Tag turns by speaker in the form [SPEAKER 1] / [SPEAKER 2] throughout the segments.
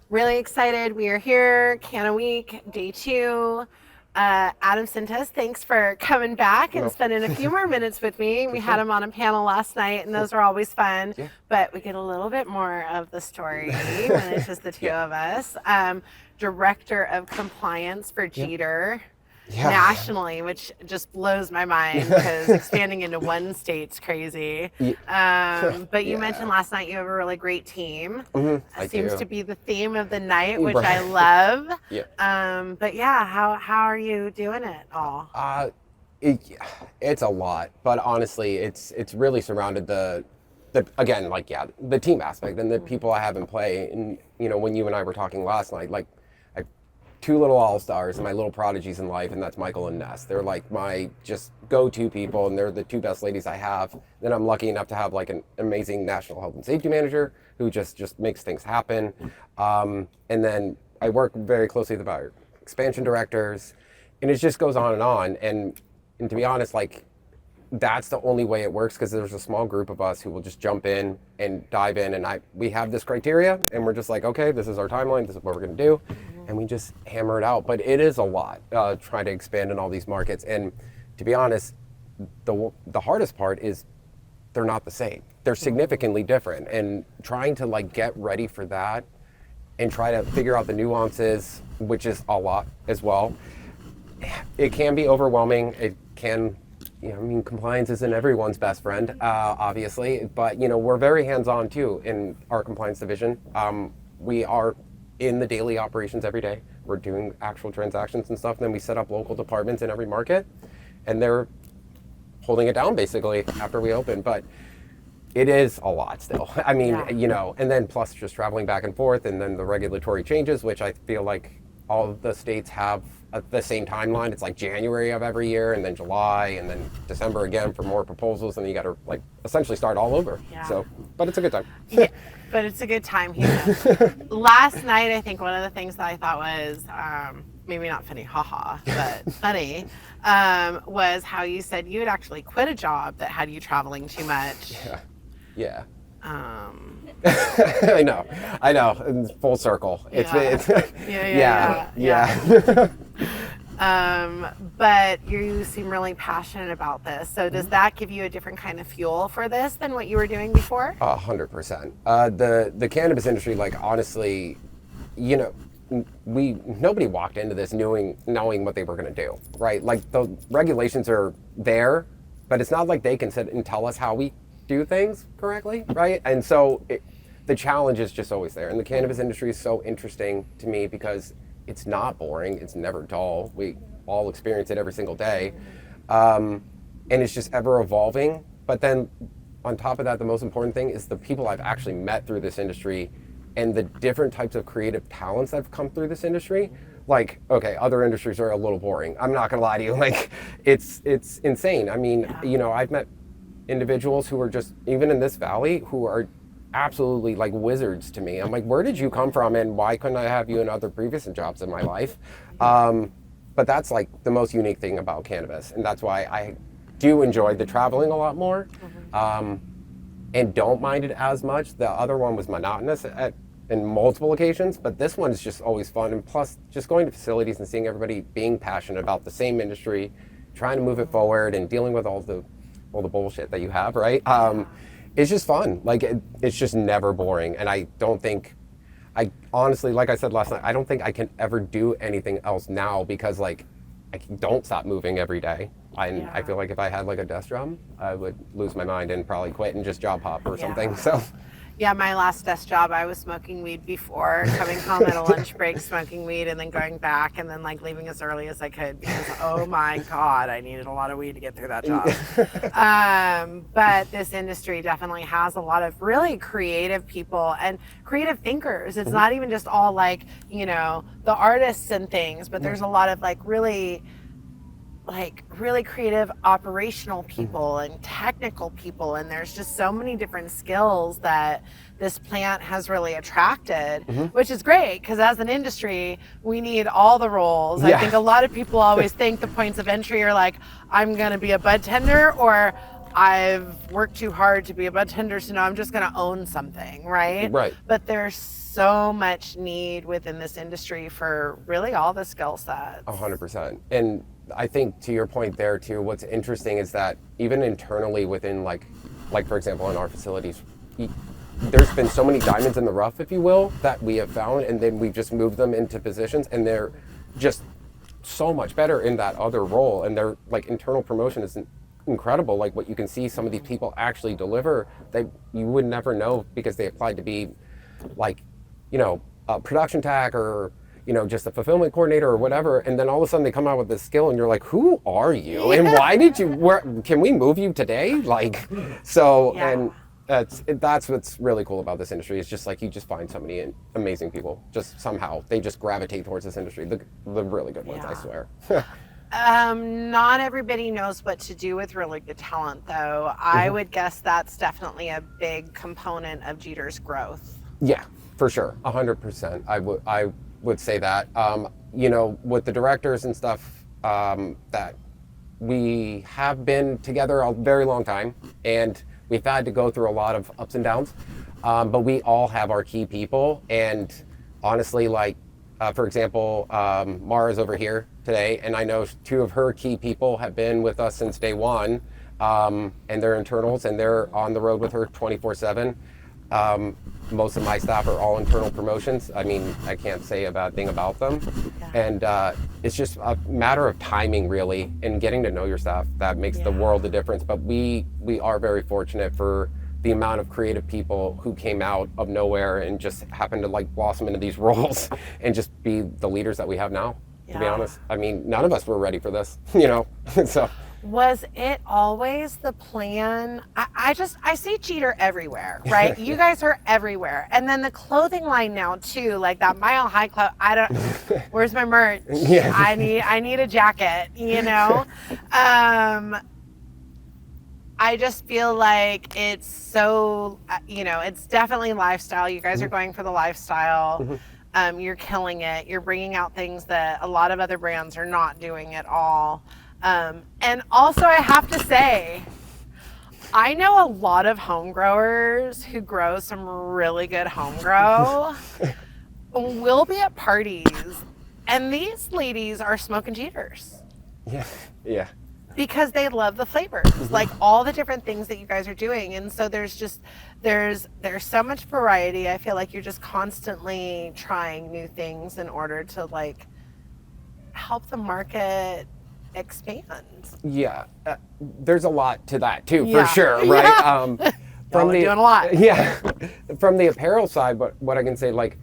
[SPEAKER 1] Really excited. We are here, Canna Week, day 2. Adam Cintas, thanks for coming back and
[SPEAKER 2] No,
[SPEAKER 1] spending a few more minutes with me.
[SPEAKER 2] for
[SPEAKER 1] We had
[SPEAKER 2] sure.
[SPEAKER 1] him on a panel last night, and those are always fun.
[SPEAKER 2] Yeah.
[SPEAKER 1] But we get a little bit more of the story when it's just the two
[SPEAKER 2] Yeah.
[SPEAKER 1] of us. Director of Compliance for
[SPEAKER 2] Yeah.
[SPEAKER 1] Jeeter.
[SPEAKER 2] Yeah.
[SPEAKER 1] Nationally, which just blows my mind because expanding into one state's crazy. But you mentioned last night you have a really great team.
[SPEAKER 2] I
[SPEAKER 1] Seems
[SPEAKER 2] do.
[SPEAKER 1] to be the theme of the night, which I
[SPEAKER 2] Right.
[SPEAKER 1] love.
[SPEAKER 2] Yeah.
[SPEAKER 1] But yeah, how are you doing it all?
[SPEAKER 2] It, it's a lot, but honestly, it's really surrounded the again, like, yeah, the team aspect and the people I have in play. And when you and I were talking last night, like, I have two little all-stars and my little prodigies in life, and that's Michael and Ness. They're like my just go-to people, and they're the two best ladies I have. Then I'm lucky enough to have like an amazing national health and safety manager who just makes things happen. And then I work very closely with our expansion directors, and it just goes on and on. And to be honest, like, that's the only way it works, because there's a small group of us who will just jump in and dive in, and we have this criteria, and we're just like, okay, this is our timeline, this is what we're going to do, and we just hammer it out. But it is a lot trying to expand in all these markets, and to be honest, the hardest part is they're not the same. They're significantly different, and trying to like get ready for that and try to figure out the nuances, which is a lot as well. It can be overwhelming. It can, compliance isn't everyone's best friend, obviously, but we're very hands-on too in our compliance division. We are in the daily operations every day. We're doing actual transactions and stuff. Then we set up local departments in every market, and they're holding it down basically after we open. But it is a lot still. I mean, and then plus just traveling back and forth, and then the regulatory changes, which I feel like all of the states have at the same timeline. It's like January of every year, and then July, and then December again for more proposals, and you got to like essentially start all over.
[SPEAKER 1] Yeah.
[SPEAKER 2] So, but it's a good time.
[SPEAKER 1] Yeah, but it's a good time here. Last night, I think one of the things that I thought was maybe not funny, haha, but funny, was how you said you had actually quit a job that had you traveling too much.
[SPEAKER 2] Yeah. I know. In full circle. Yeah.
[SPEAKER 1] But you seem really passionate about this. So does that give you a different kind of fuel for this than what you were doing before?
[SPEAKER 2] 100%. The cannabis industry, like, honestly, nobody walked into this knowing what they were going to do, right? Like, the regulations are there, but it's not like they can sit and tell us how we do things correctly, right? And so the challenge is just always there. And the cannabis industry is so interesting to me because it's not boring. It's never dull. We all experience it every single day. And it's just ever evolving. But then on top of that, the most important thing is the people I've actually met through this industry and the different types of creative talents that have come through this industry. Like, okay, other industries are a little boring. I'm not gonna lie to you. Like, it's insane. I mean, I've met individuals who are just, even in this valley, who are absolutely like wizards to me. I'm like, where did you come from, and why couldn't I have you in other previous jobs in my life? But that's like the most unique thing about cannabis, and that's why I do enjoy the traveling a lot more, and don't mind it as much. The other one was monotonous in multiple occasions, but this one is just always fun. And plus, just going to facilities and seeing everybody being passionate about the same industry, trying to move it forward, and dealing with all the bullshit that you have, right? It's just fun. Like, it's just never boring. And I honestly, like I said last night, I don't think I can ever do anything else now, because like, I don't stop moving every day. I feel like if I had like a desk job, I would lose my mind and probably quit and just job hop or something. So.
[SPEAKER 1] Yeah, my last desk job, I was smoking weed before, coming home at a lunch break, smoking weed, and then going back, and then like leaving as early as I could, because oh my God, I needed a lot of weed to get through that job. But this industry definitely has a lot of really creative people and creative thinkers. It's not even just all like, the artists and things, but there's a lot of like really creative operational people and technical people, and there's just so many different skills that this plant has really attracted, which is great, because as an industry we need all the roles. I think a lot of people always think the points of entry are like, I'm gonna be a bud tender, or I've worked too hard to be a bud tender, so now I'm just gonna own something, right?
[SPEAKER 2] Right.
[SPEAKER 1] But there's so much need within this industry for really all the skill sets.
[SPEAKER 2] 100%. And I think to your point there too, what's interesting is that even internally within like for example, in our facilities, there's been so many diamonds in the rough, if you will, that we have found, and then we just moved them into positions, and they're just so much better in that other role, and their like internal promotion is incredible. Like what you can see some of these people actually deliver that you would never know because they applied to be like, you know, a production tech or, you know, just a fulfillment coordinator or whatever, and then all of a sudden they come out with this skill and you're like, who are you and why did you, where can we move you today? Like, so yeah. And that's what's really cool about this industry. It's just like you just find so many amazing people, just somehow they just gravitate towards this industry, the really good ones. Yeah. I swear.
[SPEAKER 1] Not everybody knows what to do with really good talent though. I would guess that's definitely a big component of Jeeter's growth.
[SPEAKER 2] Yeah, for sure, 100%. I would say that. You know, with the directors and stuff, that we have been together a very long time, and we've had to go through a lot of ups and downs, but we all have our key people. And honestly, like, for example, Mara's over here today, and I know 2 of her key people have been with us since day one, and they're internals, and they're on the road with her 24/7. Most of my staff are all internal promotions. I mean, I can't say a bad thing about them. Yeah. And it's just a matter of timing, really, and getting to know your staff. That makes the world a difference. But we are very fortunate for the amount of creative people who came out of nowhere and just happened to like blossom into these roles and just be the leaders that we have now, to be honest. I mean, none of us were ready for this, you know, so.
[SPEAKER 1] Was it always the plan? I see Jeeter everywhere, right? You guys are everywhere. And then the clothing line now too, like that Mile High Club. Where's my merch? Yeah. I need a jacket, you know? I just feel like it's so, you know, it's definitely lifestyle. You guys are going for the lifestyle. You're killing it. You're bringing out things that a lot of other brands are not doing at all. And also I have to say, I know a lot of home growers who grow some really good home grow. We'll be at parties and these ladies are smoking Jeeters.
[SPEAKER 2] Yeah.
[SPEAKER 1] Because they love the flavors, like all the different things that you guys are doing. And so there's so much variety. I feel like you're just constantly trying new things in order to like help the market expand.
[SPEAKER 2] Yeah, there's a lot to that too, for sure, right?
[SPEAKER 1] From doing a lot.
[SPEAKER 2] Yeah, from the apparel side, but what I can say, like,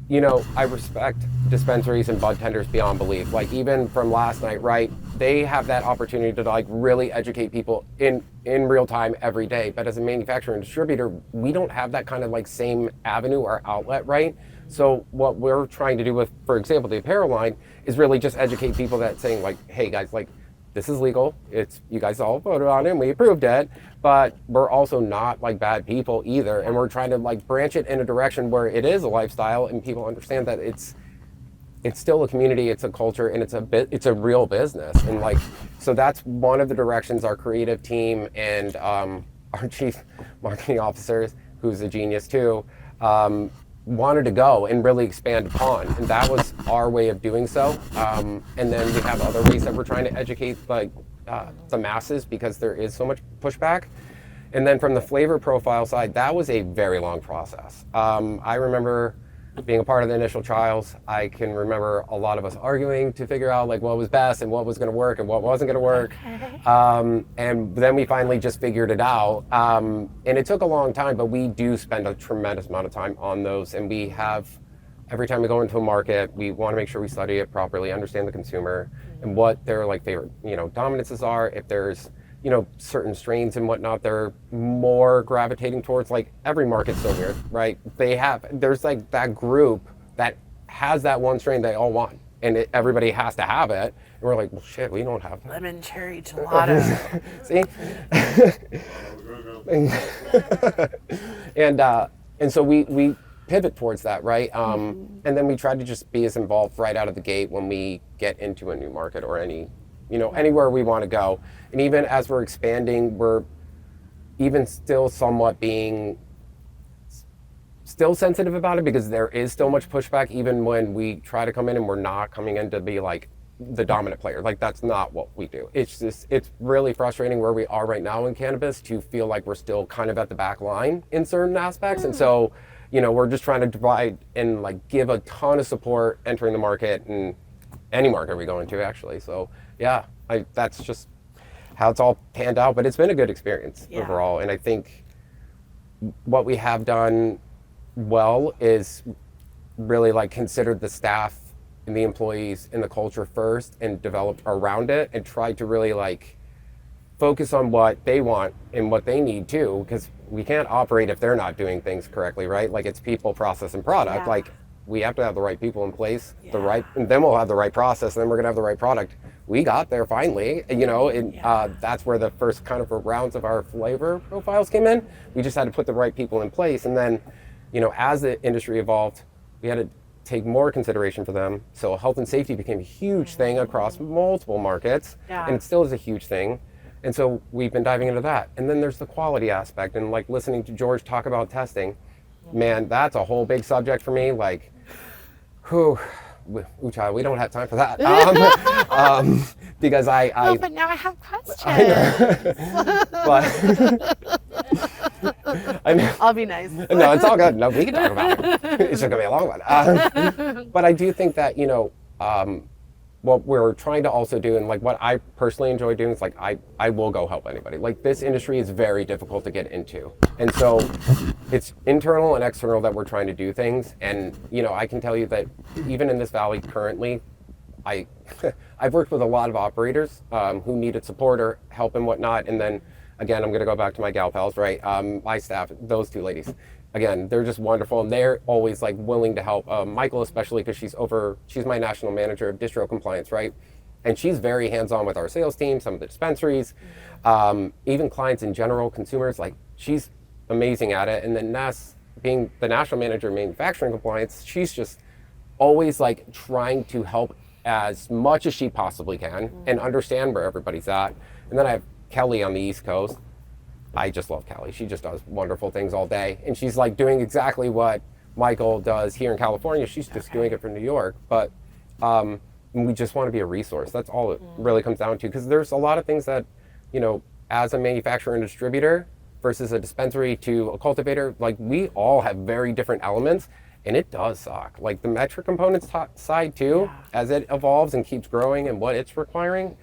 [SPEAKER 2] you know, I respect dispensaries and bud tenders beyond belief. Like even from last night, right? They have that opportunity to like really educate people in real time every day. But as a manufacturer and distributor, we don't have that kind of like same avenue or outlet, right? So what we're trying to do with, for example, the apparel line is really just educate people that saying like, hey guys, like this is legal. It's, you guys all voted on it and we approved it, but we're also not like bad people either. And we're trying to like branch it in a direction where it is a lifestyle and people understand that it's still a community, it's a culture, and it's a real business. And like, so that's one of the directions our creative team and our chief marketing officer, who's a genius too, wanted to go and really expand upon, and that was our way of doing so. And then we have other ways that we're trying to educate like the masses, because there is so much pushback. And then from the flavor profile side, that was a very long process. I remember being a part of the initial trials. I can remember a lot of us arguing to figure out like what was best and what was going to work and what wasn't going to work. Okay. And then we finally just figured it out. And it took a long time, but we do spend a tremendous amount of time on those. And we have, every time we go into a market, we want to make sure we study it properly, understand the consumer and what their like favorite, you know, dominances are. If there's, you know, certain strains and whatnot, they're more gravitating towards, like every market's so weird, right? There's like that group that has that one strain they all want, and everybody has to have it. And we're like, well, shit, we don't have that.
[SPEAKER 1] Lemon cherry gelato.
[SPEAKER 2] See? And so we pivot towards that, right? And then we try to just be as involved right out of the gate when we get into a new market or anywhere we want to go. And even as we're expanding, we're even still somewhat being still sensitive about it because there is still much pushback even when we try to come in and we're not coming in to be like the dominant player. Like that's not what we do. It's just, it's really frustrating where we are right now in cannabis to feel like we're still kind of at the back line in certain aspects. And so, you know, we're just trying to divide and like give a ton of support entering the market and any market we go into actually. So yeah, that's just how it's all panned out, but it's been a good experience overall. And I think what we have done well is really like considered the staff and the employees and the culture first and developed around it and tried to really like focus on what they want and what they need too, because we can't operate if they're not doing things correctly, right? Like it's people, process, and product. Like we have to have the right people in place, and then we'll have the right process, and then we're gonna have the right product. We got there finally, you know, and that's where the first kind of rounds of our flavor profiles came in. We just had to put the right people in place, and then, you know, as the industry evolved, we had to take more consideration for them. So health and safety became a huge thing across multiple markets, and it still is a huge thing. And so we've been diving into that. And then there's the quality aspect, and like listening to George talk about testing, man, that's a whole big subject for me. Like, child, we don't have time for that. Because
[SPEAKER 1] Oh, but now I have questions.
[SPEAKER 2] I know.
[SPEAKER 1] I'll be nice.
[SPEAKER 2] No, it's all good. No, we can talk about it. It's just gonna be a long one. But I do think that, you know, what we're trying to also do, and like what I personally enjoy doing, is like I will go help anybody. Like this industry is very difficult to get into, and so it's internal and external that we're trying to do things. And you know, I can tell you that even in this valley currently, I've worked with a lot of operators who needed support or help and whatnot. And then again, I'm gonna go back to my gal pals, right? My staff, those two ladies. Again, they're just wonderful, and they're always like willing to help. Michael especially, because she's my national manager of distro compliance, right? And she's very hands-on with our sales team, some of the dispensaries, even clients in general, consumers. Like she's amazing at it. And then Ness, being the national manager of manufacturing compliance, she's just always like trying to help as much as she possibly can and understand where everybody's at. And then I have Kelly on the East Coast. I just love Kelly. She just does wonderful things all day. And she's like doing exactly what Michael does here in California. She's just doing it for New York. But we just want to be a resource. That's all it really comes down to. Because there's a lot of things that, you know, as a manufacturer and distributor versus a dispensary to a cultivator, like we all have very different elements. And it does suck. Like the metric components side too, as it evolves and keeps growing and what it's requiring.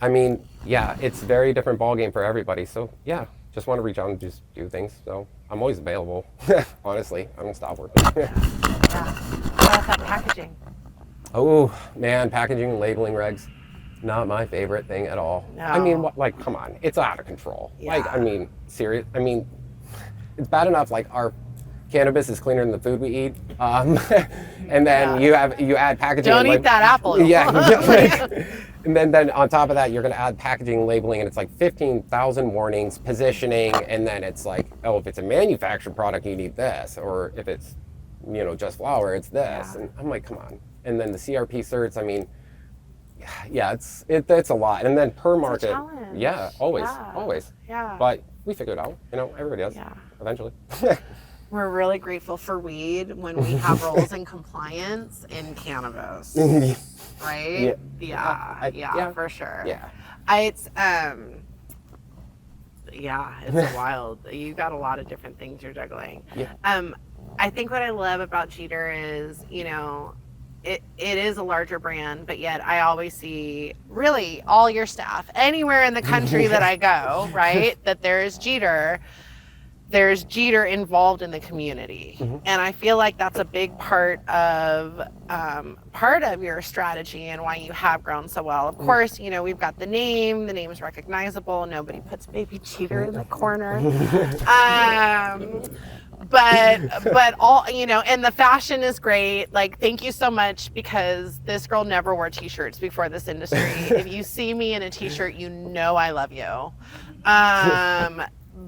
[SPEAKER 2] I mean, yeah, it's a very different ballgame for everybody. So yeah, just want to reach out and just do things. So I'm always available. Honestly, I'm gonna stop working.
[SPEAKER 1] How about that packaging?
[SPEAKER 2] Oh man, packaging and labeling regs, not my favorite thing at all.
[SPEAKER 1] No.
[SPEAKER 2] I mean, like, come on, it's out of control. Like, I mean, serious. I mean, it's bad enough. Like our cannabis is cleaner than the food we eat, and then you add packaging.
[SPEAKER 1] Don't eat that apple.
[SPEAKER 2] Yeah. And then on top of that, you're going to add packaging, labeling, and it's like 15,000 warnings, positioning, and then it's like, oh, if it's a manufactured product, you need this, or if it's, you know, just flour, it's this. And I'm like, come on. And then the CRP certs, I mean, yeah, it's a lot. And then per market,
[SPEAKER 1] a challenge.
[SPEAKER 2] Yeah, always.
[SPEAKER 1] Yeah.
[SPEAKER 2] But we figure it out. You know, everybody does.
[SPEAKER 1] Yeah.
[SPEAKER 2] Eventually.
[SPEAKER 1] We're really grateful for weed when we have roles in compliance in cannabis. Right? Yeah, for sure.
[SPEAKER 2] Yeah.
[SPEAKER 1] It's wild. You got a lot of different things you're juggling.
[SPEAKER 2] Yeah.
[SPEAKER 1] I think what I love about Jeeter is, you know, it is a larger brand, but yet I always see really all your staff anywhere in the country that I go, right? That there's Jeeter involved in the community. And I feel like that's a big part of your strategy and why you have grown so well. Of course, you know, we've got the name is recognizable. Nobody puts baby Jeeter in the corner. But all, you know, and the fashion is great. Like, thank you so much, because this girl never wore t-shirts before this industry. If you see me in a t-shirt, you know I love you.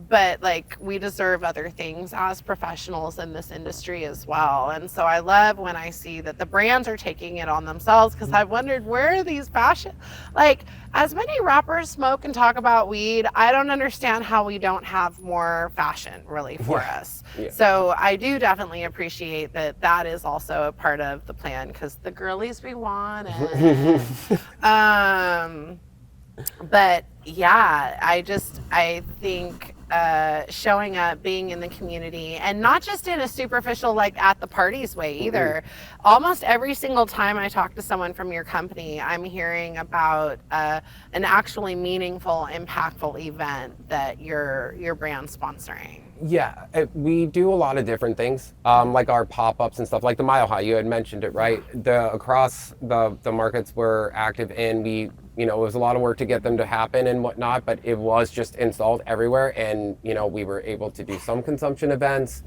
[SPEAKER 1] but like we deserve other things as professionals in this industry as well. And so I love when I see that the brands are taking it on themselves, because I've wondered, where are these fashion, like, as many rappers smoke and talk about weed, I don't understand how we don't have more fashion really for us. So I do definitely appreciate that that is also a part of the plan, because the girlies we want. But yeah, I think showing up, being in the community, and not just in a superficial, like at the parties way either. Almost every single time I talk to someone from your company, I'm hearing about an actually meaningful, impactful event that your brand's sponsoring.
[SPEAKER 2] Yeah, we do a lot of different things, like our pop-ups and stuff, like the Mile High. You had mentioned it, right? Across the markets we're active in, it was a lot of work to get them to happen and whatnot, but it was just installed everywhere, and we were able to do some consumption events.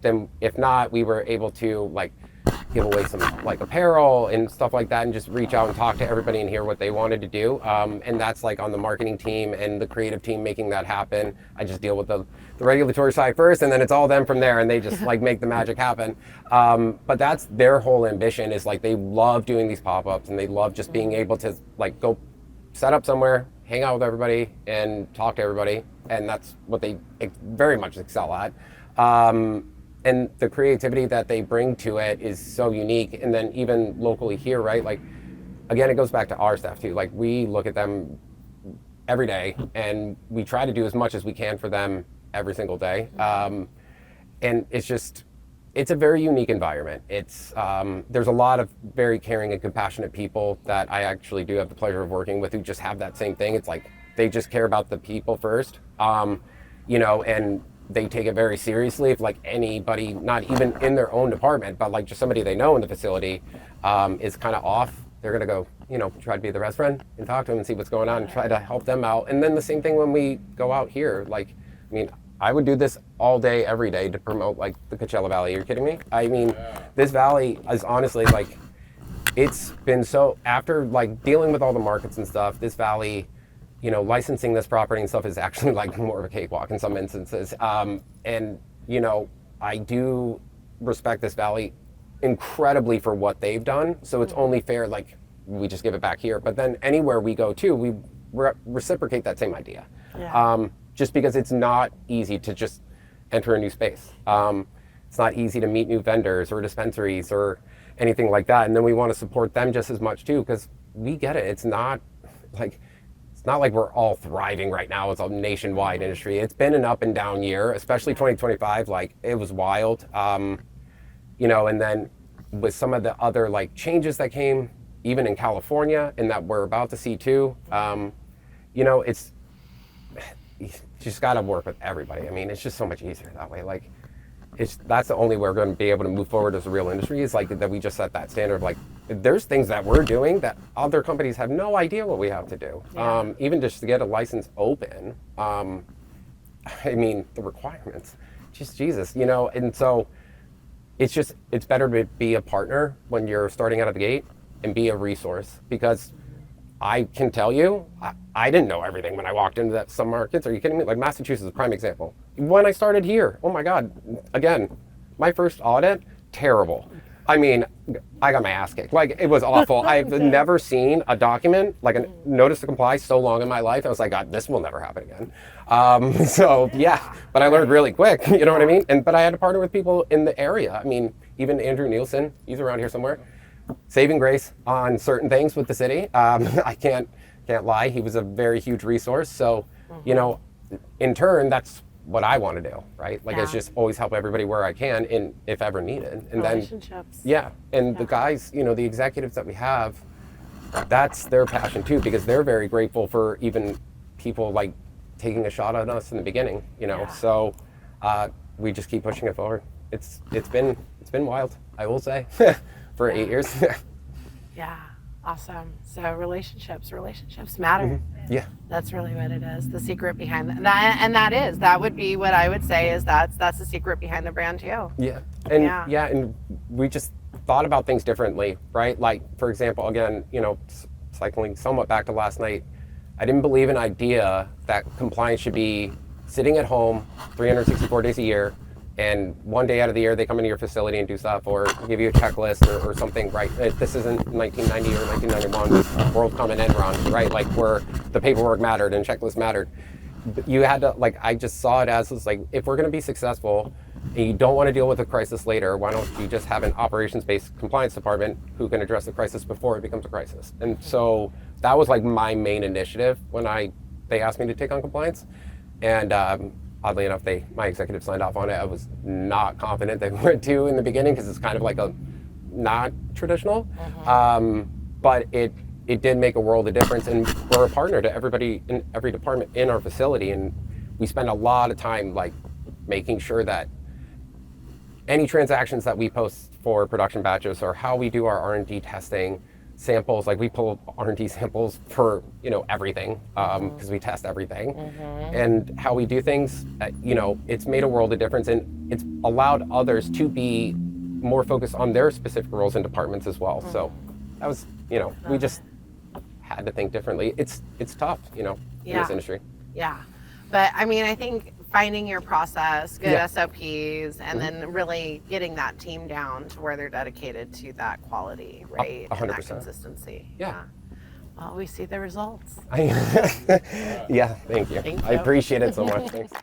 [SPEAKER 2] Then, if not, we were able to like give away some like apparel and stuff like that, and just reach out and talk to everybody and hear what they wanted to do. And that's like on the marketing team and the creative team making that happen. I just deal with the regulatory side first, and then it's all them from there, and they just like make the magic happen. But that's their whole ambition, is like they love doing these pop-ups, and they love just being able to like go set up somewhere, hang out with everybody and talk to everybody. And that's what they very much excel at. And the creativity that they bring to it is so unique. And then even locally here, right? Like, again, it goes back to our staff too. Like, we look at them every day, and we try to do as much as we can for them every single day. And it's a very unique environment. There's a lot of very caring and compassionate people that I actually do have the pleasure of working with, who just have that same thing. It's like, they just care about the people first, and they take it very seriously. If like anybody, not even in their own department, but like just somebody they know in the facility is kind of off, they're gonna go, try to be the best friend and talk to them and see what's going on and try to help them out. And then the same thing when we go out here. Like, I would do this all day, every day to promote like the Coachella Valley. You're kidding me? This valley is honestly like, it's been so, after like dealing with all the markets and stuff, this valley, licensing this property and stuff is actually like more of a cakewalk in some instances. And I do respect this valley incredibly for what they've done. So it's only fair, like, we just give it back here. But then anywhere we go to, we reciprocate that same idea. Just because it's not easy to just enter a new space. It's not easy to meet new vendors or dispensaries or anything like that. And then we want to support them just as much too, because we get it. It's not like we're all thriving right now. It's a nationwide industry. It's been an up and down year, especially 2025. Like, it was wild. And then with some of the other like changes that came, even in California, and that we're about to see too, it's, you just got to work with everybody. It's just so much easier that way. Like, that's the only way we're going to be able to move forward as a real industry, is like that we just set that standard of like, there's things that we're doing that other companies have no idea what we have to do. Even just to get a license open, the requirements, just Jesus, and so it's better to be a partner when you're starting out of the gate and be a resource, because I can tell you, I didn't know everything when I walked into some markets. Are you kidding me? Like, Massachusetts is a prime example. When I started here, oh my God, again, my first audit, terrible. I got my ass kicked. Like, it was awful. I've never seen a document, like a notice to comply, so long in my life. I was like, God, this will never happen again. So yeah, but I learned really quick, you know what I mean? But I had to partner with people in the area. Even Andrew Nielsen, he's around here somewhere. Saving grace on certain things with the city. I can't lie. He was a very huge resource. So, in turn, that's what I want to do, right? Like, it's just always help everybody where I can, and if ever needed. And
[SPEAKER 1] relationships.
[SPEAKER 2] The guys, the executives that we have, that's their passion too, because they're very grateful for even people like taking a shot at us in the beginning, So we just keep pushing it forward. It's been wild, I will say. For 8 years.
[SPEAKER 1] Yeah, awesome. So relationships matter.
[SPEAKER 2] Yeah,
[SPEAKER 1] that's really what it is. The secret behind that, and that would be what I would say is that's the secret behind the brand too.
[SPEAKER 2] And we just thought about things differently, right? Like, for example, again, cycling somewhat back to last night, I didn't believe an idea that compliance should be sitting at home 364 days a year, and one day out of the year they come into your facility and do stuff or give you a checklist or something, right? This isn't 1990 or 1991 World Common End Run, right? Like where the paperwork mattered and checklists mattered. You had to, like, I just saw it as, it's like, if we're going to be successful and you don't want to deal with a crisis later, why don't you just have an operations-based compliance department who can address the crisis before it becomes a crisis? And so that was like my main initiative when they asked me to take on compliance. And oddly enough, my executive signed off on it. I was not confident they would too in the beginning because it's kind of like a not traditional, but it did make a world of difference. And we're a partner to everybody in every department in our facility, and we spend a lot of time like making sure that any transactions that we post for production batches or how we do our R&D testing samples, like we pull R&D samples for, everything, because we test everything, and how we do things, it's made a world of difference, and it's allowed others to be more focused on their specific roles and departments as well. So that was, we just had to think differently. It's tough, in this industry.
[SPEAKER 1] Yeah. But I mean, I think finding your process, good SOPs, and then really getting that team down to where they're dedicated to that quality, right?
[SPEAKER 2] 100%.
[SPEAKER 1] And that consistency.
[SPEAKER 2] Yeah.
[SPEAKER 1] Well, we see the results.
[SPEAKER 2] Yeah, thank you. I appreciate it so much. Thanks.